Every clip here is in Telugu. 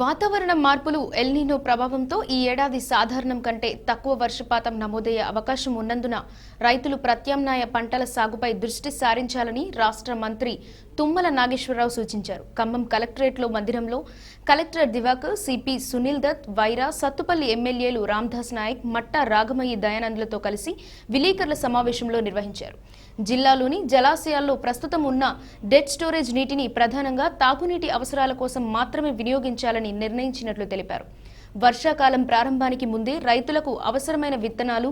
వాతావరణ మార్పులు ఎల్నినో ప్రభావంతో ఈ ఏడాది సాధారణం కంటే తక్కువ వర్షపాతం నమోదయ్యే అవకాశం ఉన్నందున రైతులు ప్రత్యామ్నాయ పంటల సాగుపై దృష్టి సారించాలని రాష్ట్ర మంత్రి తుమ్మల నాగేశ్వరరావు సూచించారు. ఖమ్మం కలెక్టరేట్లో మందిరంలో కలెక్టర్ దివాకర్, సిపి సునీల్ దత్, వైరా, సత్తుపల్లి ఎమ్మెల్యేలు రామదాస్ నాయక్, మట్టా రాగమయ్యి దయానంద్లతో కలిసి విలేకరుల సమావేశంలో నిర్వహించారు. జిల్లాలోని జలాశయాల్లో ప్రస్తుతం ఉన్న డెడ్ స్టోరేజ్ నీటిని ప్రధానంగా తాగునీటి అవసరాల కోసం మాత్రమే వినియోగించాలని నిర్ణయించినట్లు తెలిపారు. వర్షాకాలం ప్రారంభానికి ముందే రైతులకు అవసరమైన విత్తనాలు,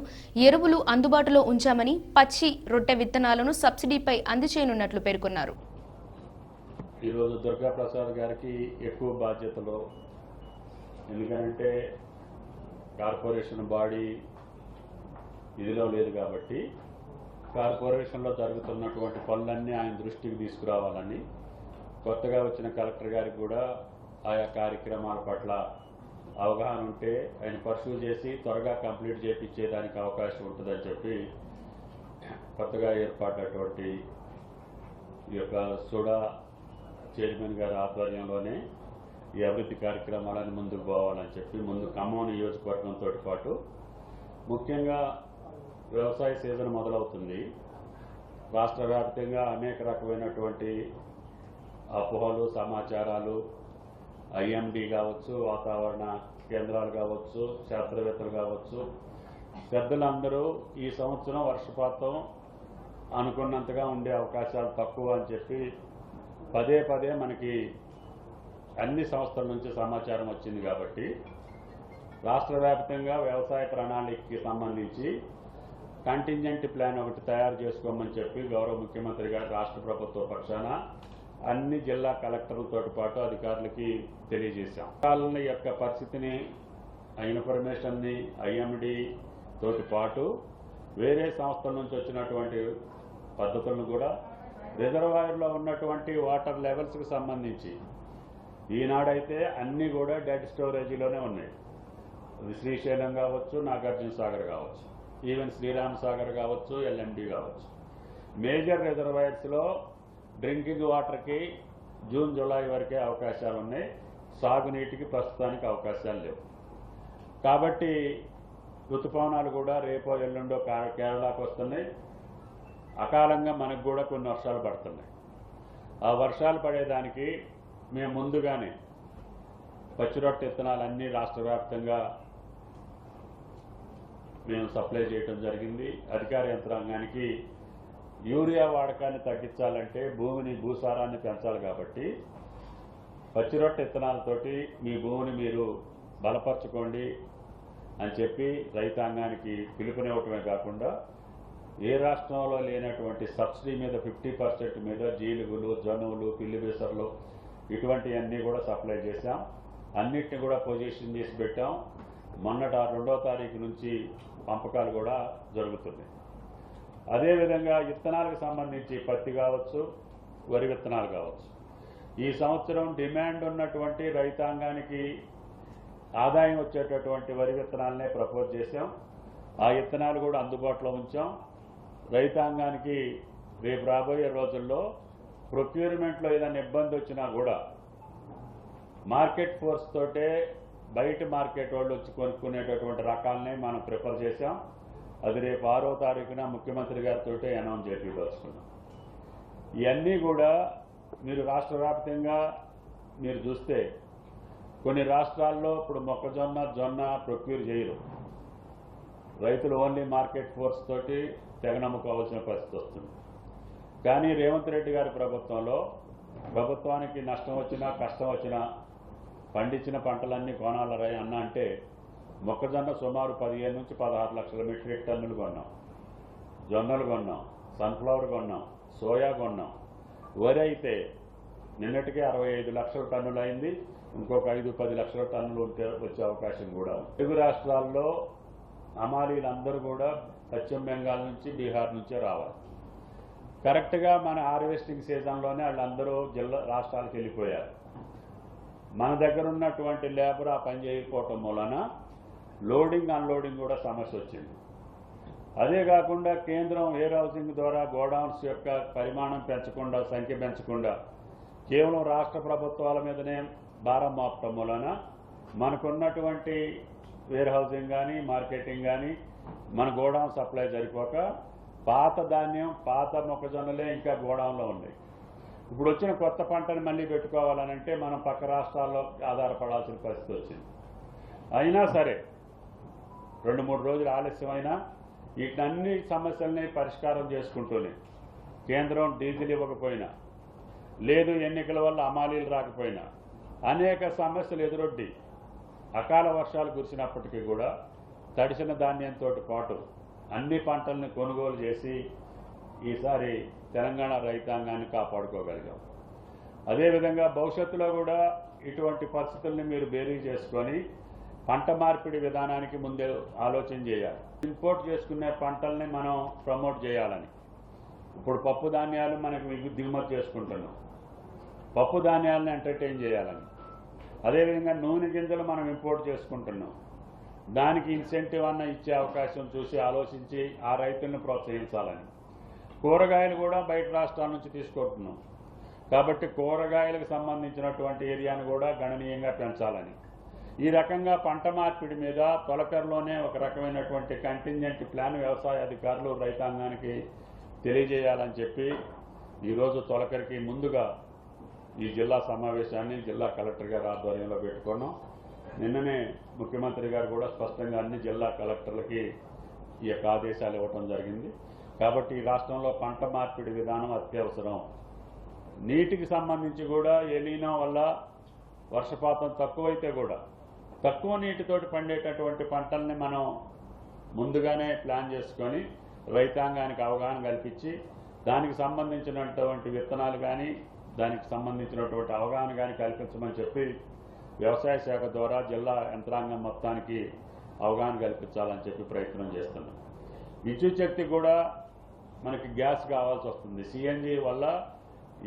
ఎరువులు అందుబాటులో ఉంచామని, పచ్చి రొట్టె విత్తనాలను సబ్సిడీపై అందజేయనున్నట్లు పేర్కొన్నారు. ఈరోజు దుర్గా ప్రసాద్ గారికి ఎక్కువ బాధ్యతలు, ఎందుకంటే కార్పొరేషన్ బాడీ ఇదిలో లేదు కాబట్టి కార్పొరేషన్లో జరుగుతున్నటువంటి పనులన్నీ ఆయన దృష్టికి తీసుకురావాలని, కొత్తగా వచ్చిన కలెక్టర్ గారికి కూడా ఆయా కార్యక్రమాల పట్ల అవగాహన ఉంటే ఆయన పర్సూ చేసి త్వరగా కంప్లీట్ చేయించేదానికి అవకాశం ఉంటుందని చెప్పి కొత్తగా ఏర్పడినటువంటి ఈ యొక్క సుడా చైర్మన్ గారి ఆధ్వర్యంలోనే ఈ అభివృద్ధి కార్యక్రమాలను ముందుకు పోవాలని చెప్పి ముందు ఖమ్మం నియోజకవర్గంతో పాటు ముఖ్యంగా వ్యవసాయ సీజన్ మొదలవుతుంది. రాష్ట్ర వ్యాప్తంగా అనేక రకమైనటువంటి అపోహలు, సమాచారాలు, ఐఎండి కావచ్చు, వాతావరణ కేంద్రాలు కావచ్చు, శాస్త్రవేత్తలు కావచ్చు, పెద్దలందరూ ఈ సంవత్సరం వర్షపాతం అనుకున్నంతగా ఉండే అవకాశాలు తక్కువ అని చెప్పి పదే పదే మనకి అన్ని సంస్థల నుంచి సమాచారం వచ్చింది. కాబట్టి రాష్ట్ర వ్యాప్తంగా వ్యవసాయ ప్రణాళికకి సంబంధించి కంటింజెంట్ ప్లాన్ ఒకటి తయారు చేసుకోమని చెప్పి గౌరవ ముఖ్యమంత్రి గారు రాష్ట్ర ప్రభుత్వ పక్షాన అన్ని జిల్లా కలెక్టర్లతో పాటు అధికారులకి తెలియజేశాం. కాలనీ యొక్క పరిస్థితిని, ఇన్ఫర్మేషన్ని ఐఎండి తోటి పాటు వేరే సంస్థల నుంచి వచ్చినటువంటి పద్ధతులను కూడా రిజర్వాయర్లో ఉన్నటువంటి వాటర్ లెవెల్స్కి సంబంధించి ఈనాడైతే అన్నీ కూడా డెడ్ స్టోరేజీలోనే ఉన్నాయి. అది శ్రీశైలం కావచ్చు, నాగార్జున సాగర్ కావచ్చు, ఈవెన్ శ్రీరామ్ సాగర్ కావచ్చు, ఎల్ఎండి కావచ్చు. మేజర్ రిజర్వాయర్స్లో డ్రింకింగ్ వాటర్కి జూన్, జూలై వరకే అవకాశాలు ఉన్నాయి. సాగునీటికి ప్రస్తుతానికి అవకాశాలు లేవు. కాబట్టి ఋతుపవనాలు కూడా రేపో ఎల్లుండో కేరళకు వస్తున్నాయి. అకాలంగా మనకు కూడా కొన్ని వర్షాలు పడుతున్నాయి. ఆ వర్షాలు పడేదానికి మేము ముందుగానే పచ్చిరొట్ట విత్తనాలన్నీ రాష్ట్ర వ్యాప్తంగా మేము సప్లై చేయడం జరిగింది. అధికార యంత్రాంగానికి యూరియా వాడకాన్ని తగ్గించాలంటే భూమిని, భూసారాన్ని పెంచాలి. కాబట్టి పచ్చిరొట్ట విత్తనాలతోటి మీ భూమిని మీరు బలపరచుకోండి అని చెప్పి రైతాంగానికి పిలుపునివ్వటమే కాకుండా ఏ రాష్ట్రంలో లేనటువంటి సబ్సిడీ మీద 50% మీద జీలుగులు, జనువులు, పిల్లి బేసర్లు ఇటువంటివన్నీ కూడా సప్లై చేశాం. అన్నిటిని కూడా పొజిషన్ చేసి పెట్టాం. మొన్నట 2వ తారీఖు నుంచి పంపకాలు కూడా జరుగుతున్నాయి. అదేవిధంగా విత్తనాలకు సంబంధించి పత్తి కావచ్చు, వరి విత్తనాలు కావచ్చు, ఈ సంవత్సరం డిమాండ్ ఉన్నటువంటి రైతాంగానికి ఆదాయం వచ్చేటటువంటి వరి విత్తనాలనే ప్రపోజ్ చేశాం. ఆ విత్తనాలు కూడా అందుబాటులో ఉంచాం. రైతాంగానికి రేపు రాబోయే రోజుల్లో ప్రొక్యూర్మెంట్లో ఏదైనా ఇబ్బంది వచ్చినా కూడా మార్కెట్ ఫోర్స్ తోటే బయట మార్కెట్ వాళ్ళు వచ్చి కొనుక్కునేటటువంటి రకాలనే మనం ప్రిఫర్ చేశాం. అది రేపు 6వ తారీఖున ముఖ్యమంత్రి గారితో అనౌన్స్ చేయదలుచుకున్నాం. ఇవన్నీ కూడా మీరు రాష్ట్ర వ్యాప్తంగా మీరు చూస్తే కొన్ని రాష్ట్రాల్లో ఇప్పుడు మొక్కజొన్న, జొన్న ప్రొక్యూర్ చేయరు. రైతులు ఓన్లీ మార్కెట్ ఫోర్స్ తోటి తెగనమ్ముకోవాల్సిన పరిస్థితి వస్తుంది. కానీ రేవంత్ రెడ్డి గారి ప్రభుత్వంలో ప్రభుత్వానికి నష్టం వచ్చినా, కష్టం వచ్చినా పండించిన పంటలన్నీ కొనాలరా అన్న అంటే మొక్కజొన్న సుమారు 15 నుంచి 16 లక్షల మెట్రిక్ టన్నులు కొన్నాం, జొన్నలు కొన్నాం, సన్ఫ్లవర్ కొన్నాం, సోయా కొన్నాం. వరి అయితే నిన్నటికే 65 లక్షల టన్నులు అయింది. ఇంకొక 5-10 లక్షల టన్నులు వచ్చే అవకాశం కూడా ఉంది. తెలుగు రాష్ట్రాల్లో హమాలీలందరూ కూడా పశ్చిమ బెంగాల్ నుంచి, బీహార్ నుంచే రావాలి. కరెక్ట్గా మన హార్వెస్టింగ్ సీజన్లోనే వాళ్ళందరూ రాష్ట్రాలకు వెళ్ళిపోయారు. మన దగ్గర ఉన్నటువంటి లేబర్ ఆ పని చేయకపోవటం వలన లోడింగ్, అన్లోడింగ్ కూడా సమస్య వచ్చింది. అదే కాకుండా కేంద్రం వేర్ హౌసింగ్ ద్వారా గోడౌన్స్ యొక్క పరిమాణం పెంచకుండా, సంఖ్య పెంచకుండా కేవలం రాష్ట్ర ప్రభుత్వాల మీదనే భారం మోపటం వలన మనకున్నటువంటి వేర్ హౌసింగ్ కానీ మార్కెటింగ్ కానీ మన గోడౌన్ సప్లై సరిపోక పాత ధాన్యం పాత మొక్కజొన్నలే ఇంకా గోడౌన్లో ఉన్నాయి. ఇప్పుడు వచ్చిన కొత్త పంటని మళ్ళీ పెట్టుకోవాలనంటే మనం పక్క రాష్ట్రాల్లో ఆధారపడాల్సిన పరిస్థితి వచ్చింది. అయినా సరే 2-3 రోజులు ఆలస్యమైనా వీటన్ని సమస్యల్ని పరిష్కారం చేసుకుంటూనే కేంద్రం డీజిల్ ఇవ్వకపోయినా, లేదు ఎన్నికల వల్ల అమాలీలు రాకపోయినా, అనేక సమస్యలు ఎదురొడ్డి అకాల వర్షాలు కురిసినప్పటికీ కూడా తడిసిన ధాన్యంతో పాటు అన్ని పంటలను కొనుగోలు చేసి ఈసారి తెలంగాణ రైతాంగాన్ని కాపాడుకోగలిగాం. అదేవిధంగా భవిష్యత్తులో కూడా ఇటువంటి పరిస్థితుల్ని మీరు బేరీ చేసుకొని పంట మార్పిడి విధానానికి ముందే ఆలోచన చేయాలి. ఇంపోర్ట్ చేసుకునే పంటల్ని మనం ప్రమోట్ చేయాలని. ఇప్పుడు పప్పు ధాన్యాలు మనకు దిగుమతి చేసుకుంటున్నాం, పప్పు ధాన్యాలను ఎంటర్టైన్ చేయాలని. అదేవిధంగా నూనె గింజలు మనం ఇంపోర్ట్ చేసుకుంటున్నాం, దానికి ఇన్సెంటివ్ అన్న ఇచ్చే అవకాశం చూసి ఆలోచించి ఆ రైతులను ప్రోత్సహించాలని. కూరగాయలు కూడా బయట రాష్ట్రాల నుంచి తీసుకుంటున్నాం కాబట్టి కూరగాయలకు సంబంధించినటువంటి ఏరియాను కూడా గణనీయంగా పెంచాలని. ఈ రకంగా పంట మార్పిడి మీద తొలకరిలోనే ఒక రకమైనటువంటి కంటింజెంట్ ప్లాన్ వ్యవసాయ అధికారులు రైతాంగానికి తెలియజేయాలని చెప్పి ఈరోజు తొలకరికి ముందుగా ఈ జిల్లా సమావేశాన్ని జిల్లా కలెక్టర్ గారి ఆధ్వర్యంలో పెట్టుకున్నాం. నిన్ననే ముఖ్యమంత్రి గారు కూడా స్పష్టంగా అన్ని జిల్లా కలెక్టర్లకి ఈ యొక్క ఆదేశాలు ఇవ్వటం జరిగింది. కాబట్టి ఈ రాష్ట్రంలో పంట మార్పిడి విధానం అత్యవసరం. నీటికి సంబంధించి కూడా ఎలీనో వల్ల వర్షపాతం తక్కువైతే కూడా తక్కువ నీటితోటి పండేటటువంటి పంటల్ని మనం ముందుగానే ప్లాన్ చేసుకొని రైతాంగానికి అవగాహన కల్పించి దానికి సంబంధించినటువంటి విత్తనాలు కానీ దానికి సంబంధించినటువంటి అవగాహన కానీ కల్పించమని చెప్పి వ్యవసాయ శాఖ ద్వారా జిల్లా యంత్రాంగం మొత్తానికి అవగాహన కల్పించాలని చెప్పి ప్రయత్నం చేస్తున్నాం. విద్యుత్ శక్తి కూడా మనకి గ్యాస్ కావాల్సి వస్తుంది. సిఎన్జి వల్ల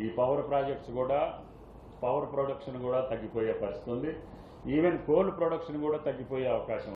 ఈ పవర్ ప్రాజెక్ట్స్ కూడా పవర్ ప్రొడక్షన్ కూడా తగ్గిపోయే పరిస్థితి ఉంది. ఈవెన్ కోల్ ప్రొడక్షన్ కూడా తగ్గిపోయే అవకాశం